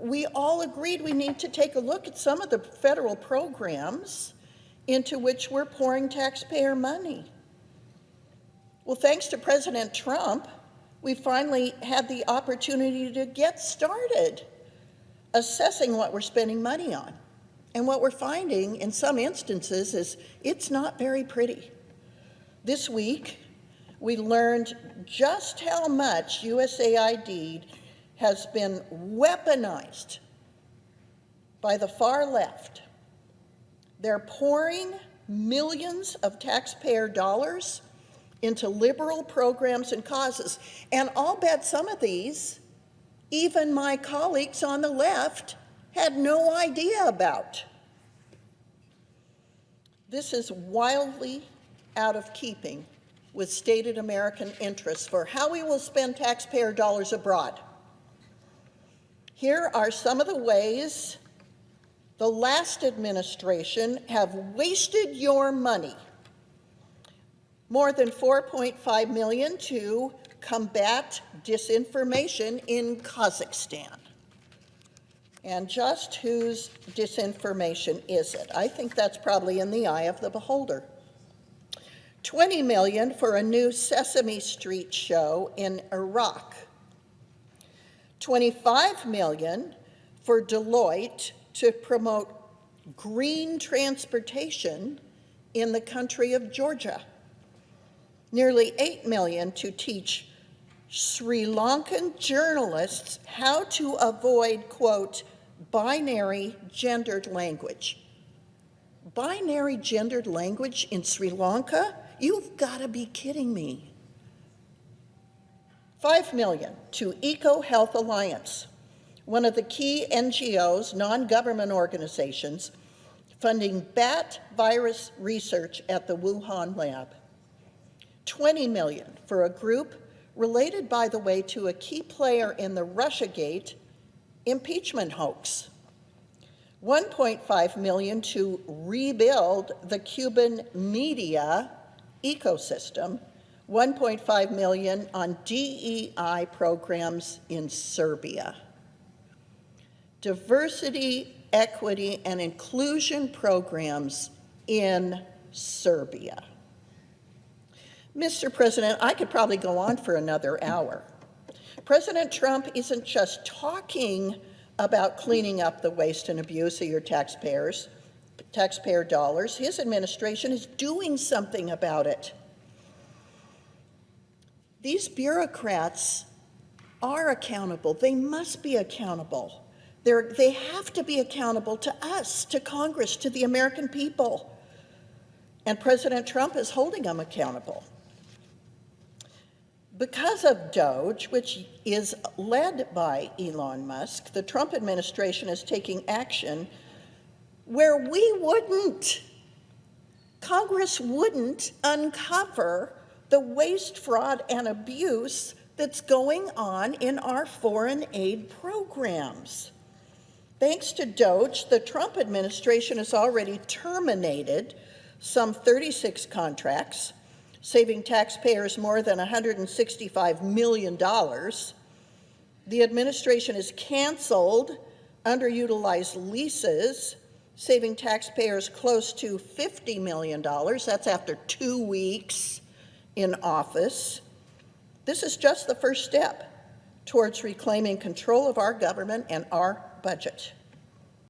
we all agreed we need to take a look at some of the federal programs into which we're pouring taxpayer money. Well, thanks to President Trump, we finally had the opportunity to get started assessing what we're spending money on. And what we're finding in some instances is it's not very pretty. This week, we learned just how much USAID has been weaponized by the far left. They're pouring millions of taxpayer dollars into liberal programs and causes. And I'll bet some of these, even my colleagues on the left had no idea about. This is wildly out of keeping with stated American interests for how we will spend taxpayer dollars abroad. Here are some of the ways the last administration have wasted your money. More than $4.5 million to combat disinformation in Kazakhstan. And just whose disinformation is it? I think that's probably in the eye of the beholder. $20 million for a new Sesame Street show in Iraq. $25 million for Deloitte to promote green transportation in the country of Georgia. Nearly $8 million to teach Sri Lankan journalists how to avoid, quote, binary gendered language. Binary gendered language in Sri Lanka? You've got to be kidding me. $5 million to EcoHealth Alliance, one of the key NGOs, non-government organizations, funding bat virus research at the Wuhan lab. $20 million for a group related, by the way, to a key player in the Russiagate impeachment hoax. $1.5 million to rebuild the Cuban media ecosystem. $1.5 million on DEI programs in Serbia. Diversity, equity, and inclusion programs in Serbia. Mr. President, I could probably go on for another hour. President Trump isn't just talking about cleaning up the waste and abuse of your taxpayer dollars. His administration is doing something about it. These bureaucrats are accountable. They must be accountable. They have to be accountable to us, to Congress, to the American people. And President Trump is holding them accountable. Because of DOGE, which is led by Elon Musk, the Trump administration is taking action where we wouldn't. Congress wouldn't uncover the waste, fraud, and abuse that's going on in our foreign aid programs. Thanks to DOGE, the Trump administration has already terminated some 36 contracts, saving taxpayers more than $165 million. The administration has canceled underutilized leases, saving taxpayers close to $50 million. That's after 2 weeks in office. This is just the first step towards reclaiming control of our government and our budget.